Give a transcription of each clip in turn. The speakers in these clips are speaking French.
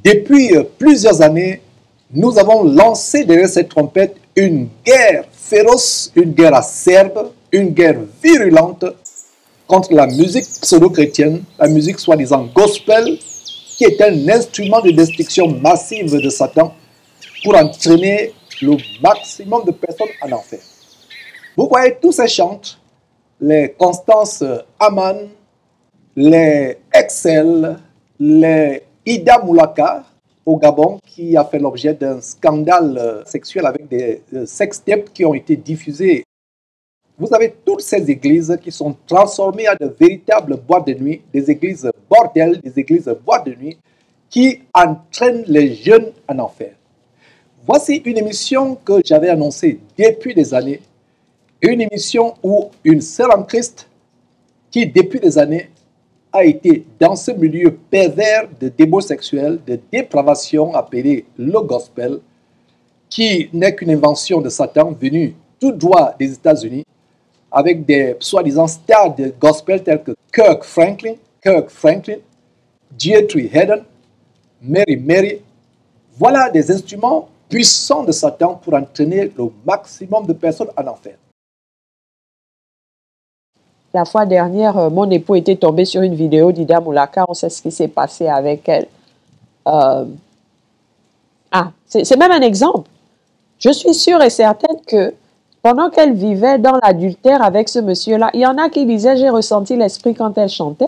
Depuis plusieurs années, nous avons lancé derrière cette trompette une guerre féroce, une guerre acerbe, une guerre virulente contre la musique pseudo-chrétienne, la musique soi-disant gospel, qui est un instrument de destruction massive de Satan pour entraîner le maximum de personnes en enfer. Vous voyez tous ces chantes, les Constance Aman, les Excel, les Ida Moulaka au Gabon, qui a fait l'objet d'un scandale sexuel avec des sextapes qui ont été diffusés. Vous avez toutes ces églises qui sont transformées en de véritables boîtes de nuit, des églises bordels, des églises boîtes de nuit, qui entraînent les jeunes en enfer. Voici une émission que j'avais annoncée depuis des années, une émission où une sœur en Christ, qui depuis des années a été dans ce milieu pervers de débauche sexuelle, de dépravation appelé le gospel, qui n'est qu'une invention de Satan venue tout droit des États-Unis, avec des soi-disant stars de gospel tels que Kirk Franklin, Dietrich Haddon, Mary. Voilà des instruments puissants de Satan pour entraîner le maximum de personnes en enfer. La fois dernière, mon époux était tombé sur une vidéo d'Ida Moulaka. On sait ce qui s'est passé avec elle. C'est même un exemple. Je suis sûre et certaine que pendant qu'elle vivait dans l'adultère avec ce monsieur-là, il y en a qui disaient « j'ai ressenti l'esprit quand elle chantait ».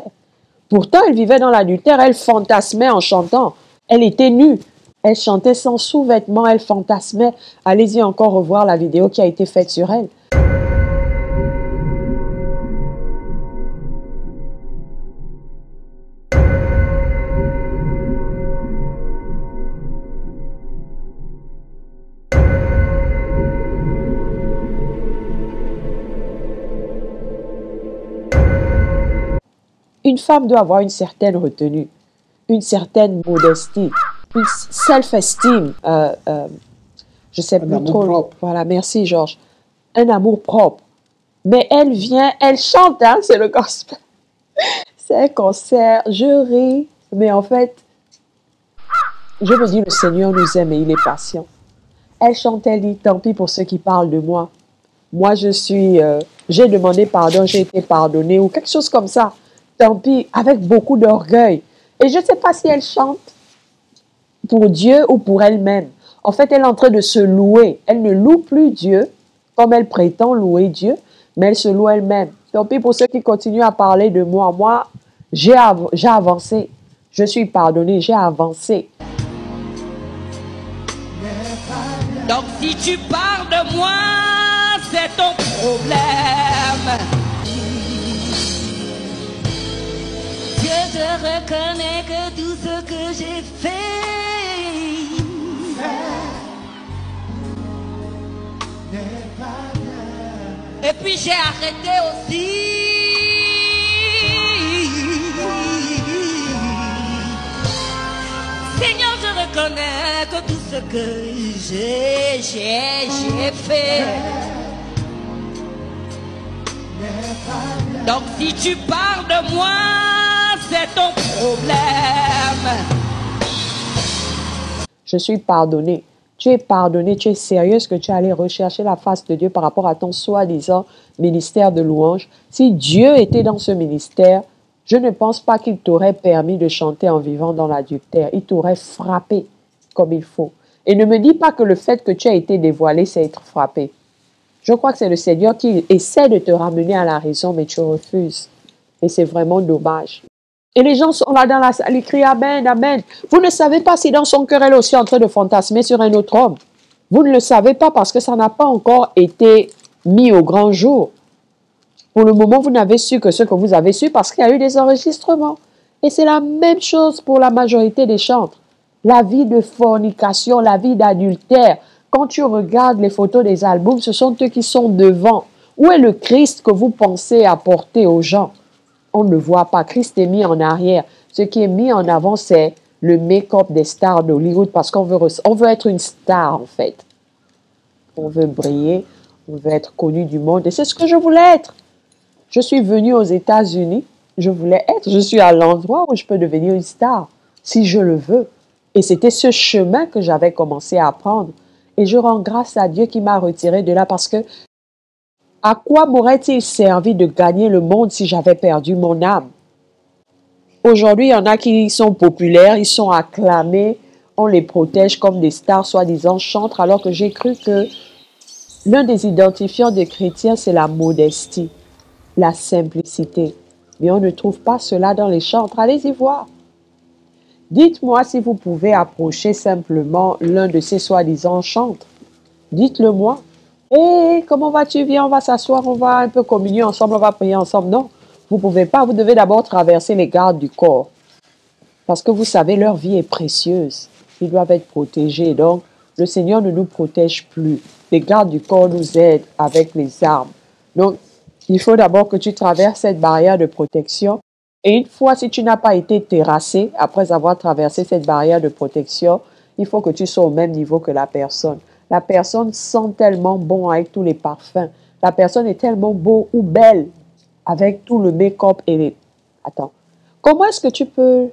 Pourtant, elle vivait dans l'adultère, elle fantasmait en chantant. Elle était nue. Elle chantait sans sous-vêtements, elle fantasmait. Allez-y encore revoir la vidéo qui a été faite sur elle. Une femme doit avoir une certaine retenue, une certaine modestie, une self-esteem. Je sais plus trop. Propre. Voilà, merci Georges. Un amour propre. Mais elle vient, elle chante, hein, c'est le gospel. C'est un concert, je ris, mais en fait, je me dis, le Seigneur nous aime et il est patient. Elle chante, elle dit, tant pis pour ceux qui parlent de moi. Moi, j'ai demandé pardon, j'ai été pardonné, ou quelque chose comme ça. Tant pis, avec beaucoup d'orgueil. Et je ne sais pas si elle chante pour Dieu ou pour elle-même. En fait, elle est en train de se louer. Elle ne loue plus Dieu comme elle prétend louer Dieu, mais elle se loue elle-même. Tant pis pour ceux qui continuent à parler de moi. Moi, j'ai avancé. Je suis pardonné, j'ai avancé. Donc si tu parles de moi, c'est ton problème. Je reconnais que tout ce que j'ai fait, et puis j'ai arrêté aussi. Seigneur, je reconnais que tout ce que j'ai fait. Donc si tu parles de moi, c'est ton problème. Je suis pardonné. Tu es pardonné, tu es sérieuse que tu es allé rechercher la face de Dieu par rapport à ton soi-disant ministère de louange. Si Dieu était dans ce ministère, je ne pense pas qu'il t'aurait permis de chanter en vivant dans l'adultère. Il t'aurait frappé comme il faut. Et ne me dis pas que le fait que tu as été dévoilé, c'est être frappé. Je crois que c'est le Seigneur qui essaie de te ramener à la raison, mais tu refuses. Et c'est vraiment dommage. Et les gens sont là dans la salle, ils crient Amen, Amen. Vous ne savez pas si dans son cœur, elle est aussi en train de fantasmer sur un autre homme. Vous ne le savez pas parce que ça n'a pas encore été mis au grand jour. Pour le moment, vous n'avez su que ce que vous avez su parce qu'il y a eu des enregistrements. Et c'est la même chose pour la majorité des chantres. La vie de fornication, la vie d'adultère. Quand tu regardes les photos des albums, ce sont eux qui sont devant. Où est le Christ que vous pensez apporter aux gens? On ne le voit pas. Christ est mis en arrière. Ce qui est mis en avant, c'est le make-up des stars d'Hollywood parce qu'on veut être une star, en fait. On veut briller, on veut être connu du monde. Et c'est ce que je voulais être. Je suis venue aux États-Unis. Je voulais être. Je suis à l'endroit où je peux devenir une star, si je le veux. Et c'était ce chemin que j'avais commencé à prendre. Et je rends grâce à Dieu qui m'a retiré de là parce que à quoi m'aurait-il servi de gagner le monde si j'avais perdu mon âme? Aujourd'hui, il y en a qui sont populaires, ils sont acclamés, on les protège comme des stars, soi-disant chantres, alors que j'ai cru que l'un des identifiants des chrétiens, c'est la modestie, la simplicité. Mais on ne trouve pas cela dans les chantres. Allez-y voir. Dites-moi si vous pouvez approcher simplement l'un de ces soi-disant chantres. Dites-le moi. Hé, comment vas-tu? Viens, on va s'asseoir, on va un peu communier ensemble, on va prier ensemble. Non, vous ne pouvez pas. Vous devez d'abord traverser les gardes du corps. Parce que vous savez, leur vie est précieuse. Ils doivent être protégés. Donc, le Seigneur ne nous protège plus. Les gardes du corps nous aident avec les armes. Donc, il faut d'abord que tu traverses cette barrière de protection. Et une fois, si tu n'as pas été terrassé, après avoir traversé cette barrière de protection, il faut que tu sois au même niveau que la personne. La personne sent tellement bon avec tous les parfums. La personne est tellement beau ou belle avec tout le make-up et les... Attends. Comment est-ce que tu peux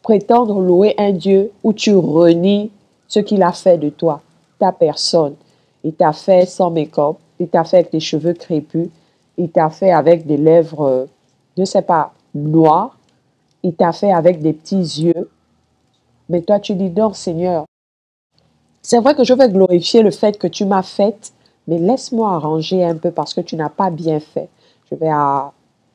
prétendre louer un Dieu où tu renies ce qu'il a fait de toi, ta personne? Il t'a fait sans make-up, il t'a fait avec des cheveux crépus, il t'a fait avec des lèvres, je ne sais pas, noires, il t'a fait avec des petits yeux. Mais toi, tu dis non, Seigneur. C'est vrai que je vais glorifier le fait que tu m'as faite, mais laisse-moi arranger un peu parce que tu n'as pas bien fait. Je vais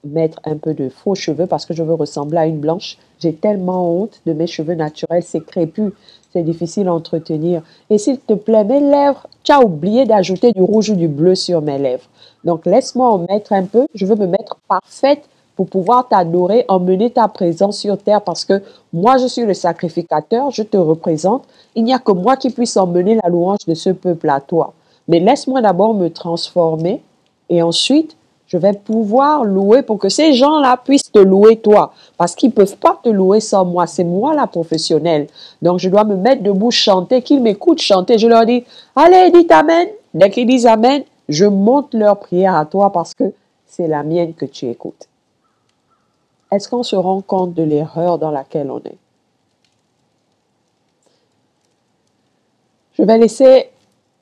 mettre un peu de faux cheveux parce que je veux ressembler à une blanche. J'ai tellement honte de mes cheveux naturels, c'est crépus, c'est difficile à entretenir. Et s'il te plaît, mes lèvres, tu as oublié d'ajouter du rouge ou du bleu sur mes lèvres. Donc laisse-moi en mettre un peu, je veux me mettre parfaite pour pouvoir t'adorer, emmener ta présence sur terre parce que moi je suis le sacrificateur, je te représente. Il n'y a que moi qui puisse emmener la louange de ce peuple à toi. Mais laisse-moi d'abord me transformer et ensuite je vais pouvoir louer pour que ces gens-là puissent te louer toi. Parce qu'ils ne peuvent pas te louer sans moi. C'est moi la professionnelle. Donc, je dois me mettre debout, chanter, qu'ils m'écoutent chanter. Je leur dis, allez, dites Amen. Dès qu'ils disent Amen, je monte leur prière à toi parce que c'est la mienne que tu écoutes. Est-ce qu'on se rend compte de l'erreur dans laquelle on est? Je vais laisser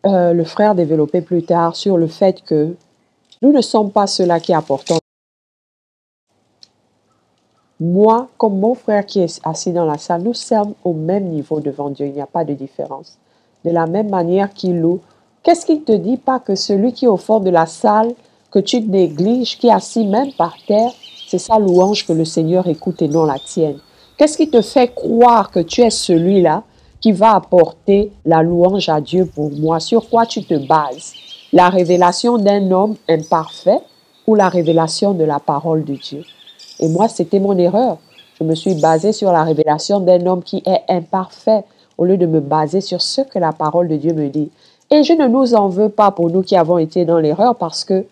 le frère développer plus tard sur le fait que nous ne sommes pas ceux-là qui apportons. Moi, comme mon frère qui est assis dans la salle, nous sommes au même niveau devant Dieu. Il n'y a pas de différence. De la même manière qu'il loue, qu'est-ce qu'il ne te dit pas que celui qui est au fond de la salle, que tu négliges, qui est assis même par terre, c'est sa louange que le Seigneur écoute et non la tienne? Qu'est-ce qui te fait croire que tu es celui-là qui va apporter la louange à Dieu pour moi? Sur quoi tu te bases? La révélation d'un homme imparfait ou la révélation de la parole de Dieu? Et moi, c'était mon erreur. Je me suis basée sur la révélation d'un homme qui est imparfait au lieu de me baser sur ce que la parole de Dieu me dit. Et je ne nous en veux pas pour nous qui avons été dans l'erreur parce que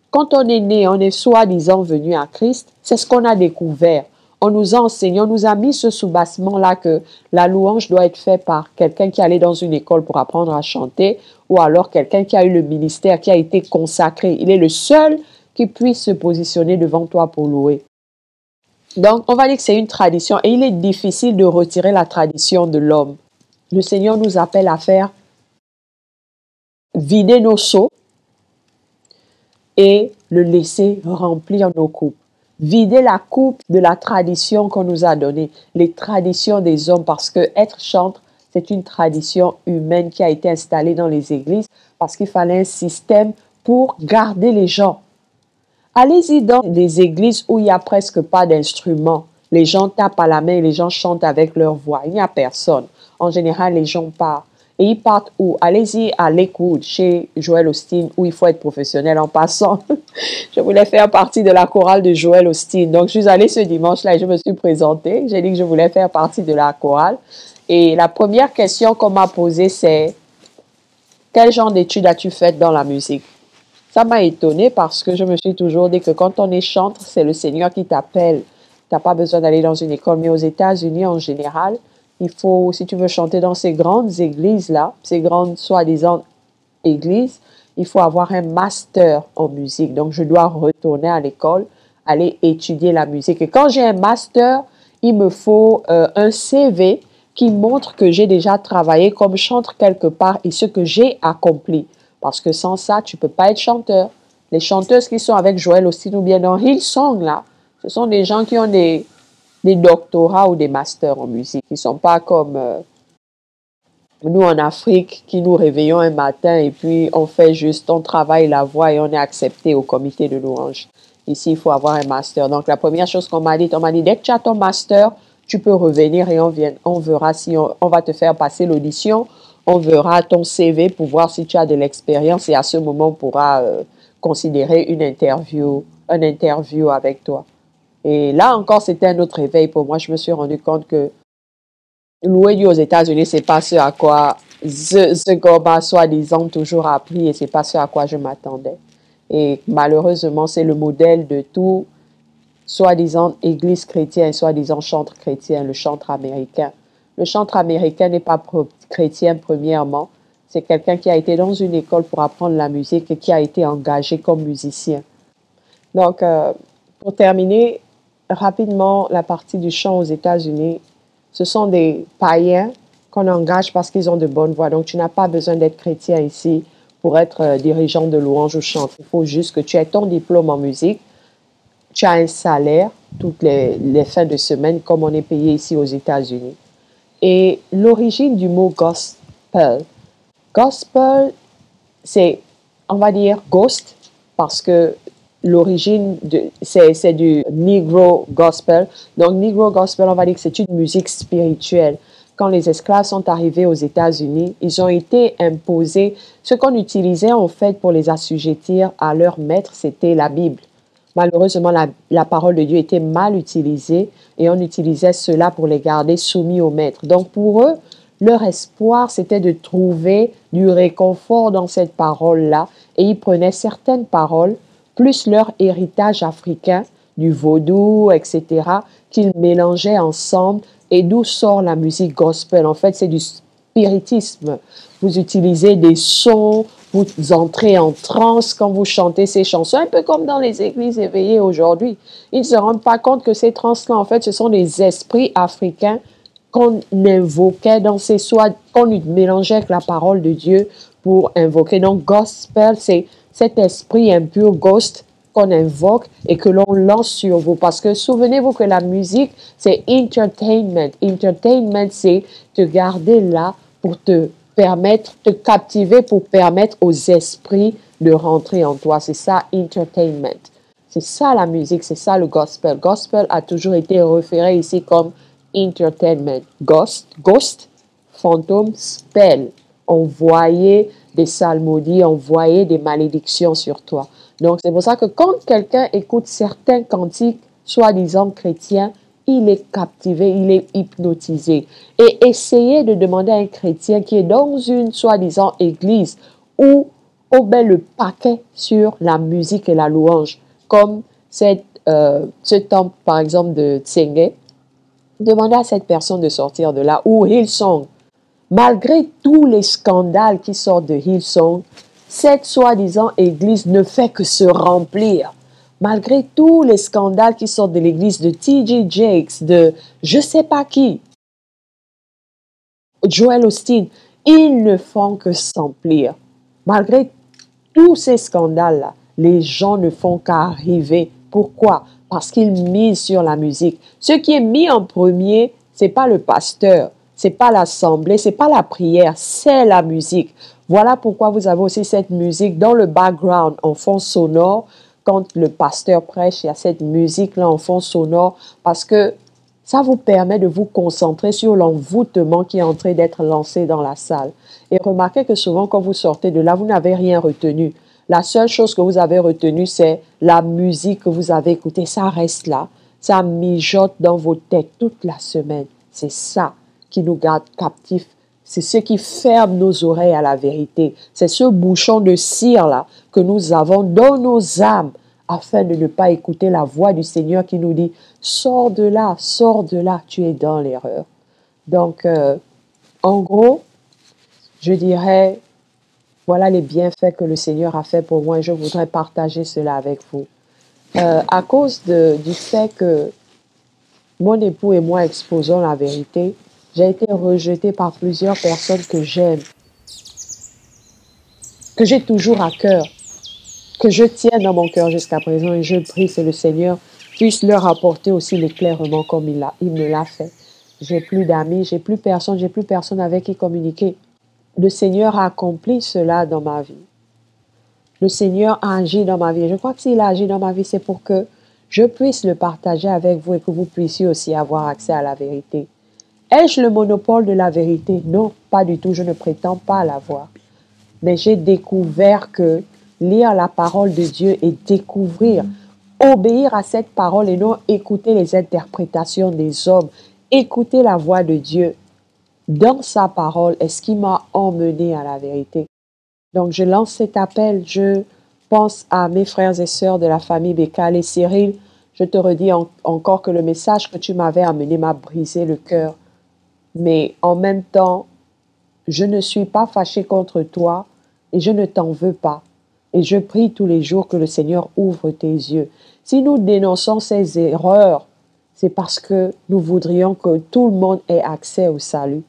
quand on est né, on est soi-disant venu à Christ, c'est ce qu'on a découvert. On nous a enseigné, on nous a mis ce soubassement-là que la louange doit être faite par quelqu'un qui allait dans une école pour apprendre à chanter ou alors quelqu'un qui a eu le ministère, qui a été consacré. Il est le seul qui puisse se positionner devant toi pour louer. Donc, on va dire que c'est une tradition et il est difficile de retirer la tradition de l'homme. Le Seigneur nous appelle à faire vider nos seaux et le laisser remplir nos coupes. Vider la coupe de la tradition qu'on nous a donnée, les traditions des hommes, parce que être chantre, c'est une tradition humaine qui a été installée dans les églises parce qu'il fallait un système pour garder les gens. Allez-y dans des églises où il n'y a presque pas d'instruments. Les gens tapent à la main et les gens chantent avec leur voix. Il n'y a personne. En général, les gens partent. Et ils partent où? Allez-y à Lakewood, chez Joel Osteen, où il faut être professionnel en passant. Je voulais faire partie de la chorale de Joel Osteen. Donc, je suis allée ce dimanche-là et je me suis présentée. J'ai dit que je voulais faire partie de la chorale. Et la première question qu'on m'a posée, c'est « Quel genre d'études as-tu faites dans la musique ?» Ça m'a étonnée parce que je me suis toujours dit que quand on est chantre, c'est le Seigneur qui t'appelle. Tu n'as pas besoin d'aller dans une école. Mais aux États-Unis, en général, il faut, si tu veux chanter dans ces grandes églises-là, ces grandes soi-disant églises, il faut avoir un master en musique. Donc, je dois retourner à l'école, aller étudier la musique. Et quand j'ai un master, il me faut un CV qui montre que j'ai déjà travaillé comme chantre quelque part et ce que j'ai accompli. Parce que sans ça, tu ne peux pas être chanteur. Les chanteuses qui sont avec Joel Osteen ou bien dans Hillsong, là, ce sont des gens qui ont des doctorats ou des masters en musique. Ils ne sont pas comme nous en Afrique qui nous réveillons un matin et puis on fait juste, on travaille la voix et on est accepté au comité de louange. Ici, il faut avoir un master. Donc, la première chose qu'on m'a dit, dès que tu as ton master, tu peux revenir et on verra si on va te faire passer l'audition, on verra ton CV pour voir si tu as de l'expérience et à ce moment, on pourra considérer un interview avec toi. Et là encore, c'était un autre réveil pour moi. Je me suis rendu compte que louer Dieu aux États-Unis, c'est pas ce à quoi ce qu'on m'a soi-disant toujours appris et c'est pas ce à quoi je m'attendais. Et malheureusement, c'est le modèle de tout soi-disant église chrétienne, soi-disant chantre chrétien, le chantre américain. Le chantre américain n'est pas chrétien premièrement. C'est quelqu'un qui a été dans une école pour apprendre la musique et qui a été engagé comme musicien. Donc, pour terminer rapidement la partie du chant aux États-Unis, ce sont des païens qu'on engage parce qu'ils ont de bonnes voix. Donc, tu n'as pas besoin d'être chrétien ici pour être dirigeant de louange ou chantre. Il faut juste que tu aies ton diplôme en musique, tu as un salaire toutes les fins de semaine comme on est payé ici aux États-Unis. Et l'origine du mot gospel, c'est, on va dire, ghost, parce que l'origine, c'est du Negro Gospel. Donc, Negro Gospel, on va dire que c'est une musique spirituelle. Quand les esclaves sont arrivés aux États-Unis, ils ont été imposés. Ce qu'on utilisait, en fait, pour les assujettir à leur maître, c'était la Bible. Malheureusement, la parole de Dieu était mal utilisée et on utilisait cela pour les garder soumis au maître. Donc, pour eux, leur espoir, c'était de trouver du réconfort dans cette parole-là et ils prenaient certaines paroles plus leur héritage africain, du vaudou, etc., qu'ils mélangeaient ensemble et d'où sort la musique gospel. En fait, c'est du spiritisme. Vous utilisez des sons, vous entrez en transe quand vous chantez ces chansons, un peu comme dans les églises éveillées aujourd'hui. Ils ne se rendent pas compte que ces transes-là, en fait, ce sont des esprits africains qu'on invoquait dans ces soirs, qu'on mélangeait avec la parole de Dieu pour invoquer. Donc, gospel, c'est cet esprit impur, ghost, qu'on invoque et que l'on lance sur vous. Parce que souvenez-vous que la musique, c'est entertainment. Entertainment, c'est te garder là pour te permettre, te captiver pour permettre aux esprits de rentrer en toi. C'est ça, entertainment. C'est ça la musique, c'est ça le gospel. Gospel a toujours été référé ici comme entertainment. Ghost, fantôme, spell. Envoyer des psalmodies, envoyer des malédictions sur toi. Donc, c'est pour ça que quand quelqu'un écoute certains cantiques, soi-disant chrétiens, il est captivé, il est hypnotisé. Et essayez de demander à un chrétien qui est dans une soi-disant église où on met le paquet sur la musique et la louange, comme ce temple, par exemple, de Tsenge, demandez à cette personne de sortir de là, ou Hillsong. Malgré tous les scandales qui sortent de Hillsong, cette soi-disant église ne fait que se remplir. Malgré tous les scandales qui sortent de l'église de T.J. Jakes, de je ne sais pas qui, Joel Osteen, ils ne font que s'emplir. Malgré tous ces scandales-là, les gens ne font qu'arriver. Pourquoi? Parce qu'ils misent sur la musique. Ce qui est mis en premier, ce n'est pas le pasteur, ce n'est pas l'assemblée, ce n'est pas la prière, c'est la musique. Voilà pourquoi vous avez aussi cette musique dans le background, en fond sonore. Quand le pasteur prêche, il y a cette musique-là en fond sonore parce que ça vous permet de vous concentrer sur l'envoûtement qui est en train d'être lancé dans la salle. Et remarquez que souvent, quand vous sortez de là, vous n'avez rien retenu. La seule chose que vous avez retenue, c'est la musique que vous avez écoutée. Ça reste là. Ça mijote dans vos têtes toute la semaine. C'est ça qui nous garde captifs. C'est ce qui ferme nos oreilles à la vérité. C'est ce bouchon de cire-là que nous avons dans nos âmes afin de ne pas écouter la voix du Seigneur qui nous dit « Sors de là, tu es dans l'erreur. » Donc, en gros, je dirais, voilà les bienfaits que le Seigneur a fait pour moi et je voudrais partager cela avec vous. À cause du fait que mon époux et moi exposons la vérité, J'ai été rejetée par plusieurs personnes que j'aime, que j'ai toujours à cœur, que je tiens dans mon cœur jusqu'à présent et je prie que le Seigneur puisse leur apporter aussi l'éclairement comme il me l'a fait. J'ai plus d'amis, j'ai plus personne avec qui communiquer. Le Seigneur a accompli cela dans ma vie. Le Seigneur a agi dans ma vie. Je crois que s'il a agi dans ma vie, c'est pour que je puisse le partager avec vous et que vous puissiez aussi avoir accès à la vérité. Ai-je le monopole de la vérité? Non, pas du tout. Je ne prétends pas l'avoir. Mais j'ai découvert que lire la parole de Dieu et découvrir, obéir à cette parole et non écouter les interprétations des hommes, écouter la voix de Dieu dans sa parole est ce qui m'a emmené à la vérité. Donc, je lance cet appel. Je pense à mes frères et sœurs de la famille Bécal et Cyril. Je te redis encore que le message que tu m'avais amené m'a brisé le cœur. Mais en même temps, je ne suis pas fâchée contre toi et je ne t'en veux pas. Et je prie tous les jours que le Seigneur ouvre tes yeux. Si nous dénonçons ces erreurs, c'est parce que nous voudrions que tout le monde ait accès au salut.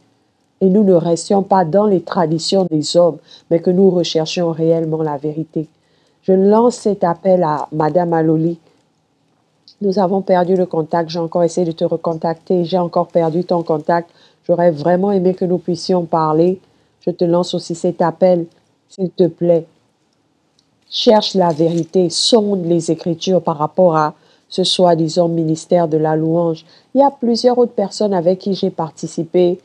Et nous ne restions pas dans les traditions des hommes, mais que nous recherchions réellement la vérité. Je lance cet appel à Madame Aloli. Nous avons perdu le contact. J'ai encore essayé de te recontacter. J'ai encore perdu ton contact. J'aurais vraiment aimé que nous puissions parler. Je te lance aussi cet appel. S'il te plaît, cherche la vérité. Sonde les Écritures par rapport à ce soi-disant ministère de la louange. Il y a plusieurs autres personnes avec qui j'ai participé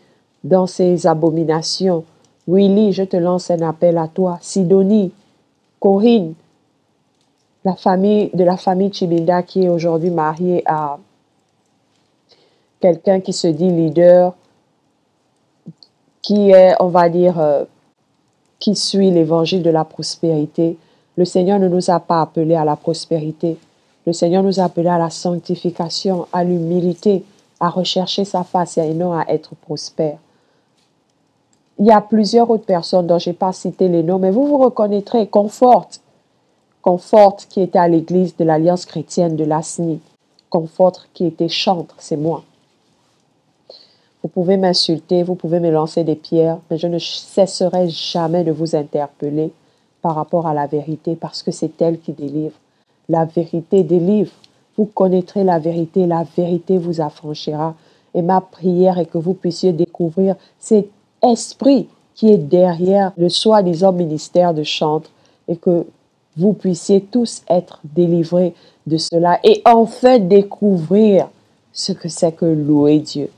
dans ces abominations. Willy, je te lance un appel à toi. Sidonie, Corinne, la famille Chibinda qui est aujourd'hui mariée à quelqu'un qui se dit leader, qui est, on va dire, qui suit l'évangile de la prospérité. Le Seigneur ne nous a pas appelés à la prospérité. Le Seigneur nous a appelés à la sanctification, à l'humilité, à rechercher sa face et non à être prospère. Il y a plusieurs autres personnes dont je n'ai pas cité les noms, mais vous vous reconnaîtrez. Comfort qui était à l'église de l'Alliance chrétienne de Lasny. Comfort qui était chantre, c'est moi. Vous pouvez m'insulter, vous pouvez me lancer des pierres, mais je ne cesserai jamais de vous interpeller par rapport à la vérité parce que c'est elle qui délivre. La vérité délivre. Vous connaîtrez la vérité vous affranchira. Et ma prière est que vous puissiez découvrir cet esprit qui est derrière le soi-disant ministère de chantre et que vous puissiez tous être délivrés de cela et enfin découvrir ce que c'est que louer Dieu.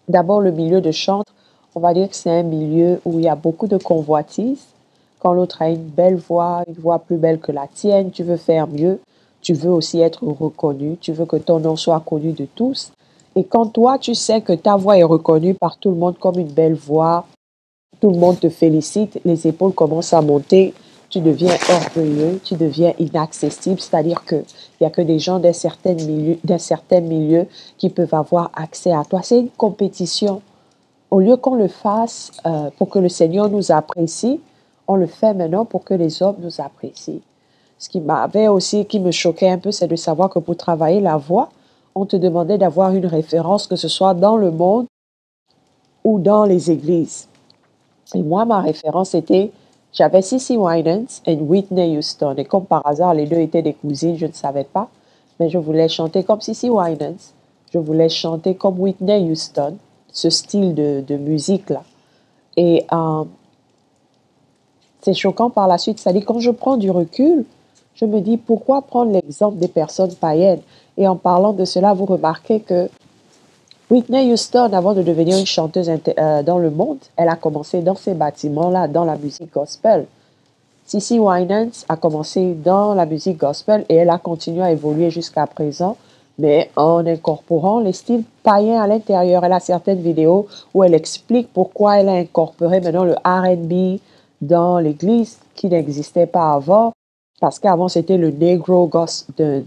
D'abord, le milieu de chantre, on va dire que c'est un milieu où il y a beaucoup de convoitises. Quand l'autre a une voix plus belle que la tienne, tu veux faire mieux, tu veux aussi être reconnu, tu veux que ton nom soit connu de tous. Et quand toi, tu sais que ta voix est reconnue par tout le monde comme une belle voix, tout le monde te félicite, les épaules commencent à monter, tu deviens orgueilleux, tu deviens inaccessible, c'est-à-dire qu'il n'y a que des gens d'un certain milieu qui peuvent avoir accès à toi. C'est une compétition. Au lieu qu'on le fasse pour que le Seigneur nous apprécie, on le fait maintenant pour que les hommes nous apprécient. Ce qui me choquait un peu, c'est de savoir que pour travailler la voix, on te demandait d'avoir une référence, que ce soit dans le monde ou dans les églises. Et moi, ma référence était, j'avais CeCe Winans et Whitney Houston. Et comme par hasard, les deux étaient des cousines, je ne savais pas. Mais je voulais chanter comme CeCe Winans. Je voulais chanter comme Whitney Houston, ce style de musique-là. Et c'est choquant par la suite. C'est-à-dire, quand je prends du recul, je me dis, pourquoi prendre l'exemple des personnes païennes? Et en parlant de cela, vous remarquez que Whitney Houston, avant de devenir une chanteuse dans le monde, elle a commencé dans ces bâtiments-là, dans la musique gospel. CeCe Winans a commencé dans la musique gospel et elle a continué à évoluer jusqu'à présent, mais en incorporant les styles païens à l'intérieur. Elle a certaines vidéos où elle explique pourquoi elle a incorporé maintenant le R&B dans l'église qui n'existait pas avant, parce qu'avant c'était le negro gospel,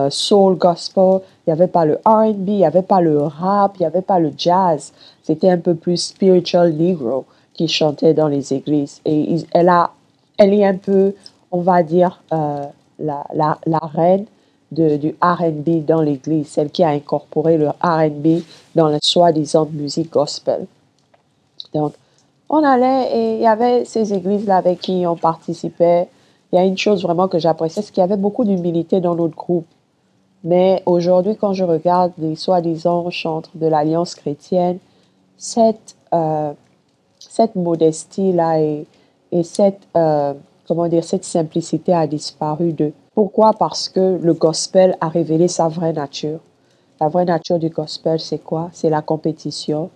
soul gospel, il n'y avait pas le R&B, il n'y avait pas le rap, il n'y avait pas le jazz. C'était un peu plus spiritual negro qui chantait dans les églises. Et elle est un peu, on va dire, la reine du R&B dans l'église, celle qui a incorporé le R&B dans la soi-disant musique gospel. Donc, on allait et il y avait ces églises-là avec qui on participait. Il y a une chose vraiment que j'appréciais, c'est qu'il y avait beaucoup d'humilité dans notre groupe. Mais aujourd'hui, quand je regarde les soi-disant chantres de l'Alliance chrétienne, cette modestie-là et comment dire, cette simplicité a disparu d'eux. Pourquoi? Parce que le gospel a révélé sa vraie nature. La vraie nature du gospel, c'est quoi? C'est la compétition,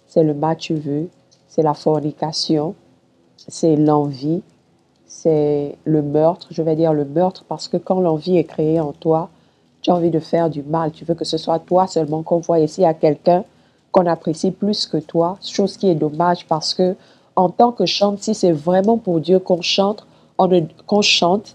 c'est le match vu, c'est la fornication, c'est l'envie, c'est le meurtre. Je vais dire le meurtre parce que quand l'envie est créée en toi, tu as envie de faire du mal. Tu veux que ce soit toi seulement qu'on voit. Ici, il y a quelqu'un qu'on apprécie plus que toi, chose qui est dommage parce que en tant que chante, si c'est vraiment pour Dieu qu'on chante,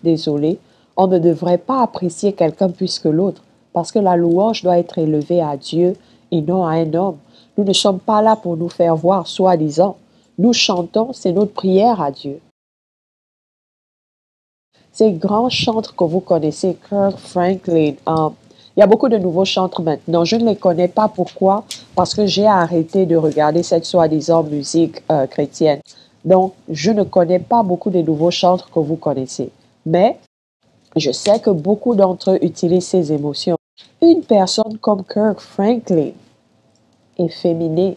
désolé, on ne devrait pas apprécier quelqu'un plus que l'autre parce que la louange doit être élevée à Dieu et non à un homme. Nous ne sommes pas là pour nous faire voir, soi-disant. Nous chantons, c'est notre prière à Dieu. Ces grands chantres que vous connaissez, Kirk Franklin, il y a beaucoup de nouveaux chantres maintenant. Je ne les connais pas. Pourquoi? Parce que j'ai arrêté de regarder cette soi-disant musique chrétienne. Donc, je ne connais pas beaucoup de nouveaux chantres que vous connaissez. Mais je sais que beaucoup d'entre eux utilisent ces émotions. Une personne comme Kirk Franklin, efféminée,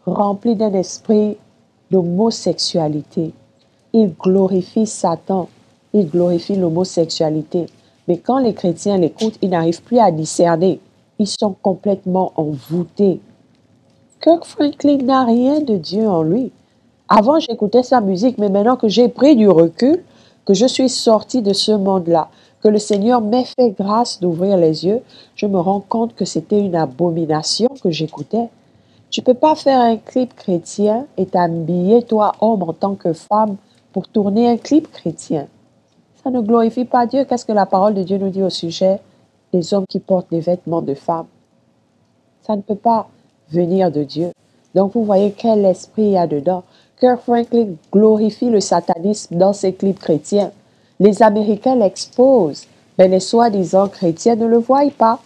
remplie d'un esprit d'homosexualité, il glorifie Satan, il glorifie l'homosexualité. Mais quand les chrétiens l'écoutent, ils n'arrivent plus à discerner. Ils sont complètement envoûtés. Kirk Franklin n'a rien de Dieu en lui. Avant, j'écoutais sa musique, mais maintenant que j'ai pris du recul, que je suis sortie de ce monde-là, que le Seigneur m'ait fait grâce d'ouvrir les yeux, je me rends compte que c'était une abomination que j'écoutais. Tu ne peux pas faire un clip chrétien et t'habiller, toi, homme, en tant que femme, pour tourner un clip chrétien. Ça ne glorifie pas Dieu. Qu'est-ce que la parole de Dieu nous dit au sujet des hommes qui portent des vêtements de femmes? Ça ne peut pas venir de Dieu. Donc, vous voyez quel esprit il y a dedans. Kirk Franklin glorifie le satanisme dans ses clips chrétiens. Les Américains l'exposent, mais les soi-disant chrétiens ne le voient pas.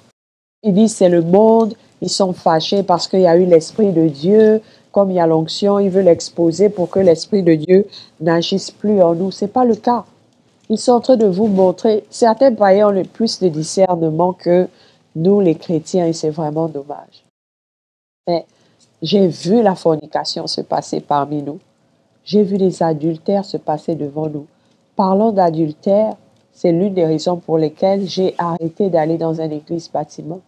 Ils disent c'est le monde, ils sont fâchés parce qu'il y a eu l'Esprit de Dieu. Comme il y a l'onction, ils veulent l'exposer pour que l'Esprit de Dieu n'agisse plus en nous. Ce n'est pas le cas. Ils sont en train de vous montrer, certains païens ont plus de discernement que nous les chrétiens et c'est vraiment dommage. Mais j'ai vu la fornication se passer parmi nous. J'ai vu les adultères se passer devant nous. Parlons d'adultère, c'est l'une des raisons pour lesquelles j'ai arrêté d'aller dans une église bâtiment.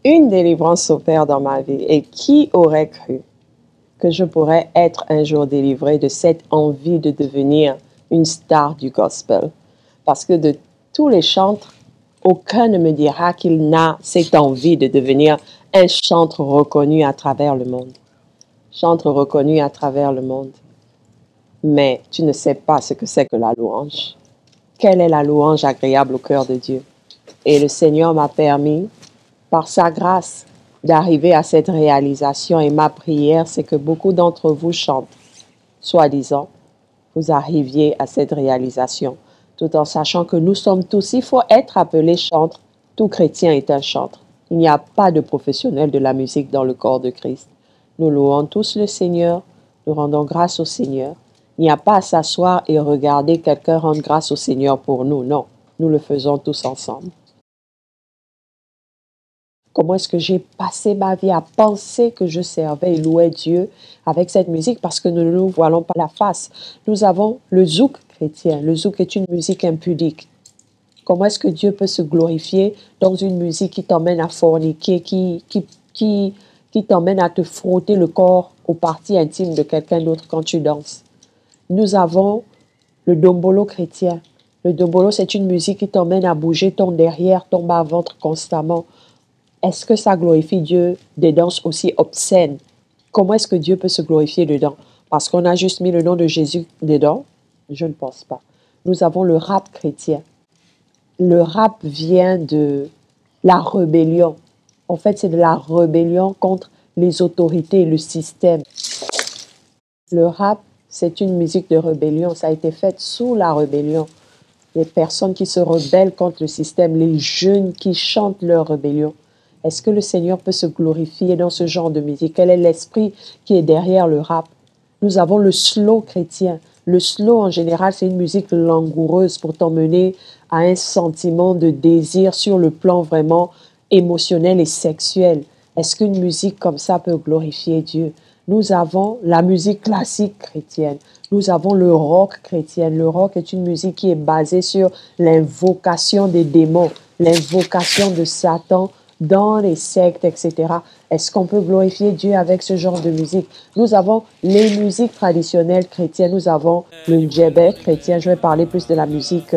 Une délivrance s'opère dans ma vie et qui aurait cru que je pourrais être un jour délivré de cette envie de devenir une star du gospel? Parce que de tous les chantres, aucun ne me dira qu'il n'a cette envie de devenir un chantre reconnu à travers le monde. Chantre reconnu à travers le monde. Mais tu ne sais pas ce que c'est que la louange. Quelle est la louange agréable au cœur de Dieu? Et le Seigneur m'a permis, par sa grâce, d'arriver à cette réalisation. Et ma prière, c'est que beaucoup d'entre vous chantent, soi-disant, vous arriviez à cette réalisation, tout en sachant que nous sommes tous, il faut être appelé chantre. Tout chrétien est un chantre. Il n'y a pas de professionnel de la musique dans le corps de Christ. Nous louons tous le Seigneur, nous rendons grâce au Seigneur. Il n'y a pas à s'asseoir et regarder quelqu'un rendre grâce au Seigneur pour nous. Non, nous le faisons tous ensemble. Comment est-ce que j'ai passé ma vie à penser que je servais et louais Dieu avec cette musique parce que nous ne nous voilons pas la face. Nous avons le zouk chrétien. Le zouk est une musique impudique. Comment est-ce que Dieu peut se glorifier dans une musique qui t'emmène à forniquer, qui t'emmène à te frotter le corps aux parties intimes de quelqu'un d'autre quand tu danses? Nous avons le dombolo chrétien. Le dombolo, c'est une musique qui t'emmène à bouger ton derrière, ton bas-ventre constamment. Est-ce que ça glorifie Dieu des danses aussi obscènes? Comment est-ce que Dieu peut se glorifier dedans? Parce qu'on a juste mis le nom de Jésus dedans? Je ne pense pas. Nous avons le rap chrétien. Le rap vient de la rébellion. En fait, c'est de la rébellion contre les autorités et le système. Le rap, c'est une musique de rébellion. Ça a été fait sous la rébellion. Les personnes qui se rebellent contre le système, les jeunes qui chantent leur rébellion. Est-ce que le Seigneur peut se glorifier dans ce genre de musique? Quel est l'esprit qui est derrière le rap? Nous avons le slow chrétien. Le slow, en général, c'est une musique langoureuse pour t'emmener à un sentiment de désir sur le plan vraiment émotionnel et sexuel. Est-ce qu'une musique comme ça peut glorifier Dieu? Nous avons la musique classique chrétienne. Nous avons le rock chrétien. Le rock est une musique qui est basée sur l'invocation des démons, l'invocation de Satan dans les sectes, etc. Est-ce qu'on peut glorifier Dieu avec ce genre de musique? Nous avons les musiques traditionnelles chrétiennes. Nous avons le djembé chrétien. Je vais parler plus de la musique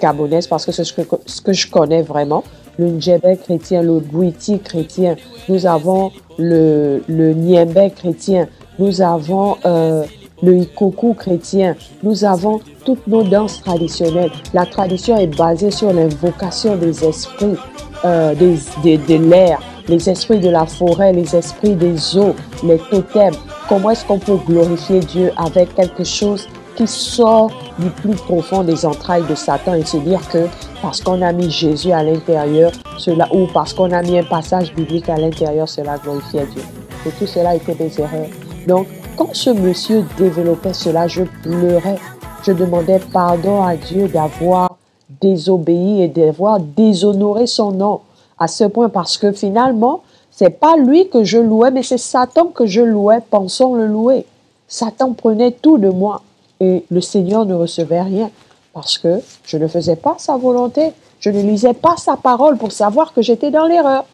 gabonaise parce que c'est ce que je connais vraiment. Le djembé chrétien, le gwiti chrétien. Nous avons le niembé chrétien. Nous avons le ikoku chrétien. Nous avons toutes nos danses traditionnelles. La tradition est basée sur l'invocation des esprits de l'air, les esprits de la forêt, les esprits des eaux, les totems. Comment est-ce qu'on peut glorifier Dieu avec quelque chose qui sort du plus profond des entrailles de Satan et se dire que parce qu'on a mis Jésus à l'intérieur, cela, ou parce qu'on a mis un passage biblique à l'intérieur, cela glorifie Dieu. Et tout cela était des erreurs. Donc, quand ce monsieur développait cela, je pleurais. Je demandais pardon à Dieu d'avoir désobéi et d'avoir déshonoré son nom à ce point parce que finalement, c'est pas lui que je louais, mais c'est Satan que je louais, pensons le louer. Satan prenait tout de moi et le Seigneur ne recevait rien parce que je ne faisais pas sa volonté. Je ne lisais pas sa parole pour savoir que j'étais dans l'erreur.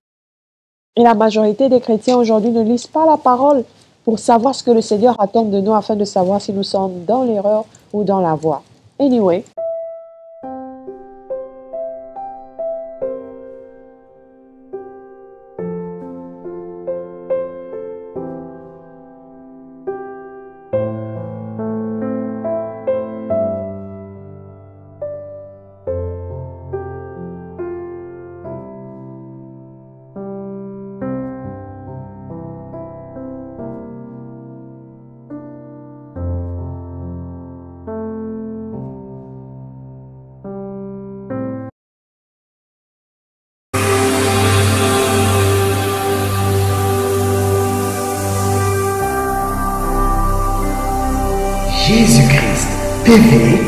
Et la majorité des chrétiens aujourd'hui ne lisent pas la parole pour savoir ce que le Seigneur attend de nous afin de savoir si nous sommes dans l'erreur ou dans la voie. Anyway. Jésus-Christ TV,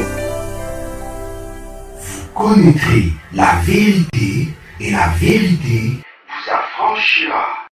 vous connaîtrez la vérité et la vérité vous affranchira.